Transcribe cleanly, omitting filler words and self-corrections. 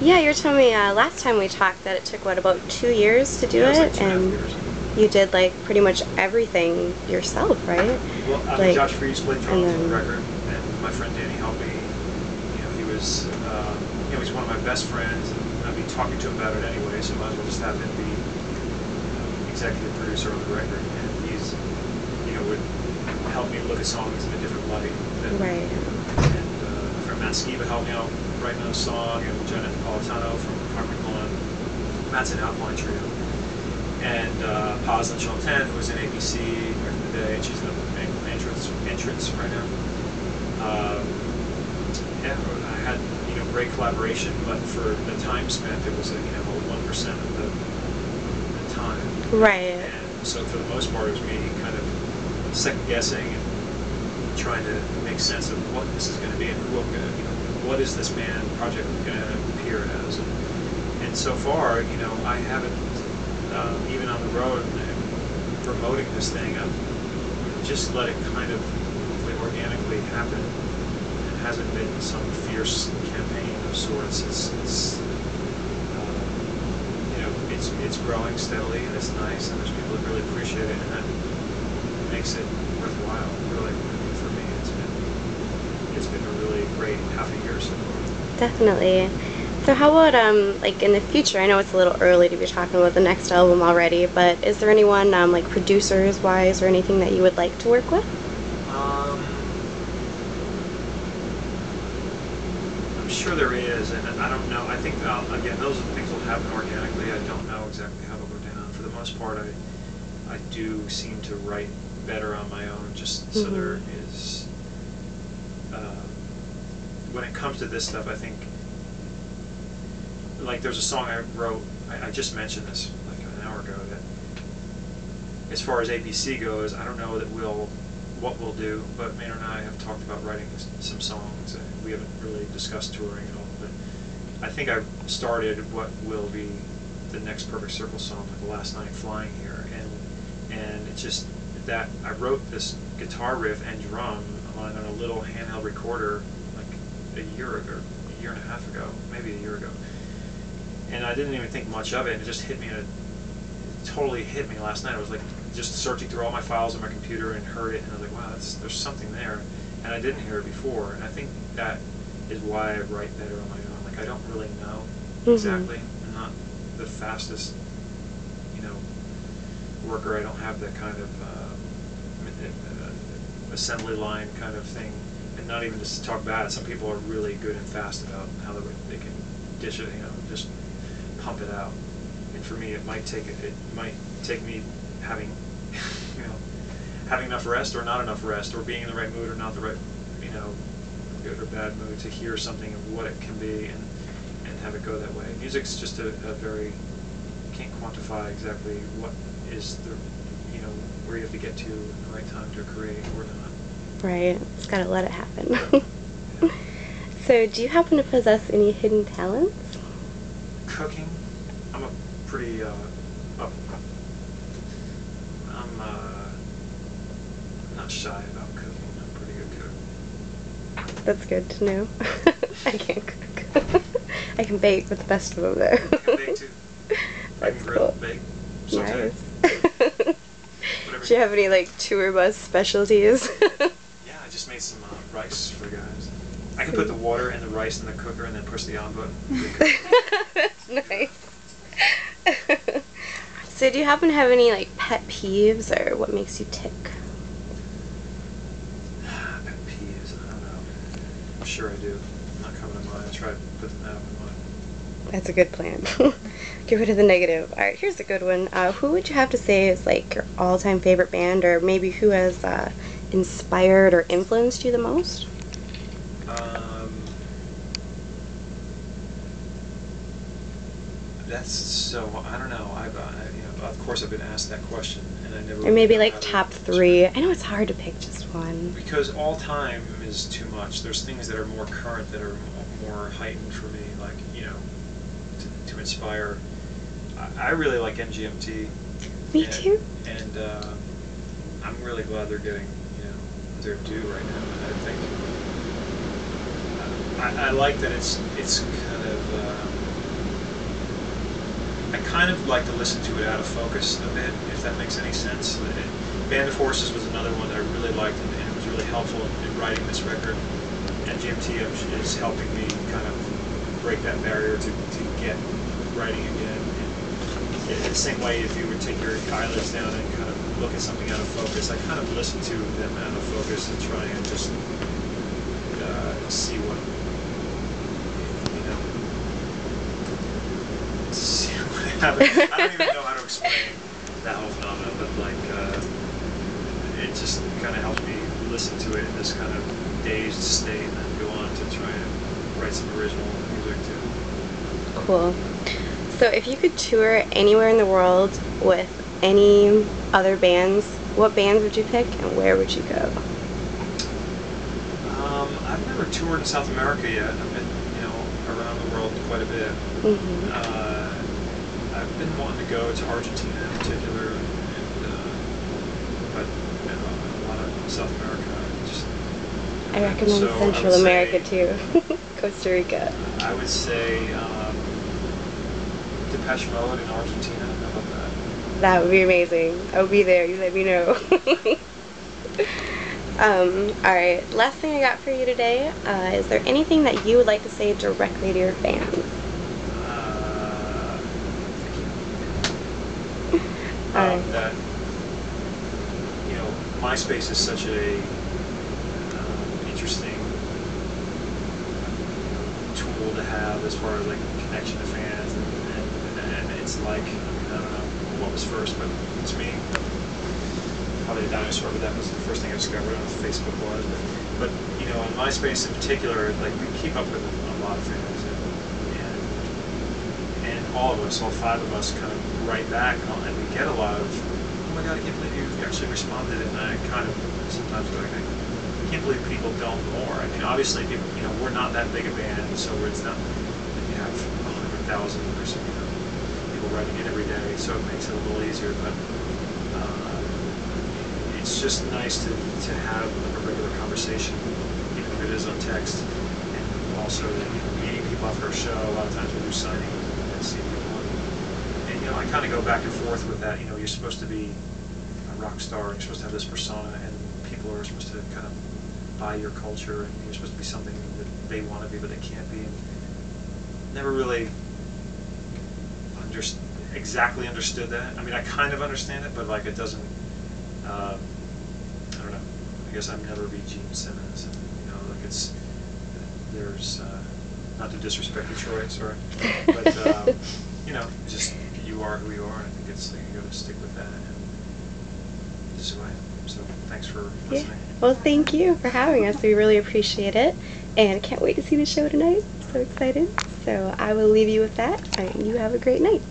Yeah, you were telling me last time we talked that it took, what, about 2 years to do Yeah, it was it? like 2.5 years. You did, like, pretty much everything yourself, right? Well, Like, Josh Freese played and drums on the then, record, and my friend Danny helped me. He was, he's one of my best friends, and I'd be talking to him about it anyway, so I might as well just have him be executive producer on the record. And he's, would help me look at songs in a different light. right. And my friend Matt Skiba helped me out writing on a song, and Jenna Napolitano from Harmony One. Matt's an Alkaline Trio. And Pazlin Chalten, who was in ABC back in the day, and she's in the entrance right now. Yeah, I had great collaboration, but for the time spent, it was 1% of the time. Right. And so for the most part, it was me kind of second guessing and trying to make sense of what this is going to be and who I'm going to, what is this band project going to appear as. And so far, I haven't. Even on the road and promoting this thing, I've just let it kind of organically happen. It hasn't been some fierce campaign of sorts. It's growing steadily, and it's nice, and there's people that really appreciate it, and that makes it worthwhile. Really, for me, it's been a really great half a year so far. Definitely. So how about, like, in the future, I know it's a little early to be talking about the next album already, but is there anyone, like, producers-wise or anything that you would like to work with? I'm sure there is, and I don't know. I think, again, those things will happen organically. I don't know exactly how they'll go down. For the most part, I do seem to write better on my own, just so there is... when it comes to this stuff, I think... Like, there's a song I wrote, I just mentioned this like an hour ago, that as far as ABC goes, I don't know what we'll do, but Maynard and I have talked about writing some songs. We haven't really discussed touring at all, but I think I've started what will be the next Perfect Circle song, like The Last Night Flying Here, and it's just that I wrote this guitar riff and drum on a little handheld recorder like a year and a half ago, maybe a year ago. And I didn't even think much of it, and it just hit me. It totally hit me last night. I was like just searching through all my files on my computer and heard it, and I was like, wow, there's something there, and I didn't hear it before. And I think that is why I write better on my own. Like, I don't really know exactly. I'm not the fastest, worker. I don't have that kind of assembly line kind of thing. And not even just to talk bad. Some people are really good and fast about how they can dish it, just pump it out. And for me, it might take me having, having enough rest or not enough rest, or being in the right mood or not the right, good or bad mood, to hear something of what it can be and have it go that way. Music's just a very, can't quantify exactly what is the, where you have to get to in the right time to create or not. Right. Just gotta let it happen. Yeah. So, do you happen to possess any hidden talents? Cooking. I'm a pretty, I'm not shy about cooking. I'm a pretty good cook. That's good to know. I can't cook. I can bake with the best of them, though. I can bake, too. I can grill, cool. bake, saute. Nice. Do you have any, like, tour bus specialties? Yeah, I just made some rice for guys. I can put the water and the rice in the cooker and then push the on button. That's nice. So do you happen to have any, like, pet peeves, or what makes you tick? Pet peeves? I don't know. I'm sure I do. I'm not coming to mind. I try to put them out of my mind. That's a good plan. Get rid of the negative. Alright, here's a good one. Who would you have to say is, like, your all-time favorite band, or maybe who has inspired or influenced you the most? That's so, I don't know. Of course I've been asked that question, and I never... Or maybe, like, top 3. I know it's hard to pick just one. Because all time is too much. There's things that are more current, that are more heightened for me, like, to inspire. I really like MGMT. Me too. And I'm really glad they're getting, their due right now. And I think I like that it's kind of kind of like to listen to it out of focus a bit, if that makes any sense. Band of Horses was another one that I really liked, and it was really helpful in writing this record. And GMT is helping me kind of break that barrier to get writing again. And in the same way, if you would take your eyelids down and kind of look at something out of focus, I kind of listen to them out of focus and try and just see what, you know, see what happens. I don't even know how to explain that whole phenomenon, but like, it just kind of helps me listen to it in this kind of dazed state and then go on to try and write some original music too. Cool. So if you could tour anywhere in the world with any other bands, what bands would you pick and where would you go? I've never toured in South America yet. I've been, you know, around the world quite a bit. Mm-hmm. I've been wanting to go to Argentina in particular, but you know, a lot of South America. I recommend so Central America too. Costa Rica. I would say Depeche Mode in Argentina. How about that? That would be amazing. I'll be there. You let me know. Alright, last thing I got for you today, is there anything that you would like to say directly to your fans? That, you know, MySpace is such a interesting tool to have as far as like connection to fans, and it's like, I mean, I don't know what was first, but to me, probably a dinosaur, but that was the first thing I discovered. I don't know if Facebook was, but you know, on MySpace in particular, like we keep up with a lot of fans, and all of us, all five of us, kind of write back, and we get a lot of, oh my God, I can't believe you actually responded, and I kind of sometimes go like, I can't believe people don't more. I mean, obviously, people, you know, we're not that big a band, so it's not that you have 100,000 or so, you know, people writing in every day, so it makes it a little easier, but it's just nice to have a regular conversation, even if it is on text, and also meeting people after a show. A lot of times we do signings and see people, and you know, I kind of go back and forth with that. You know, you're supposed to be a rock star, and you're supposed to have this persona, and people are supposed to kind of buy your culture, and you're supposed to be something that they want to be, but they can't be. And never really exactly understood that. I mean, I kind of understand it, but like it doesn't. I don't know. I guess I'll never be Gene Simmons. And, you know, like there's not to disrespect Detroit, sorry, but you know, just you are who you are. And I think it's like you got to stick with that. And this is who I am. So thanks for listening. Yeah. Well, thank you for having us. We really appreciate it, and can't wait to see the show tonight. So excited. So I will leave you with that, and you have a great night.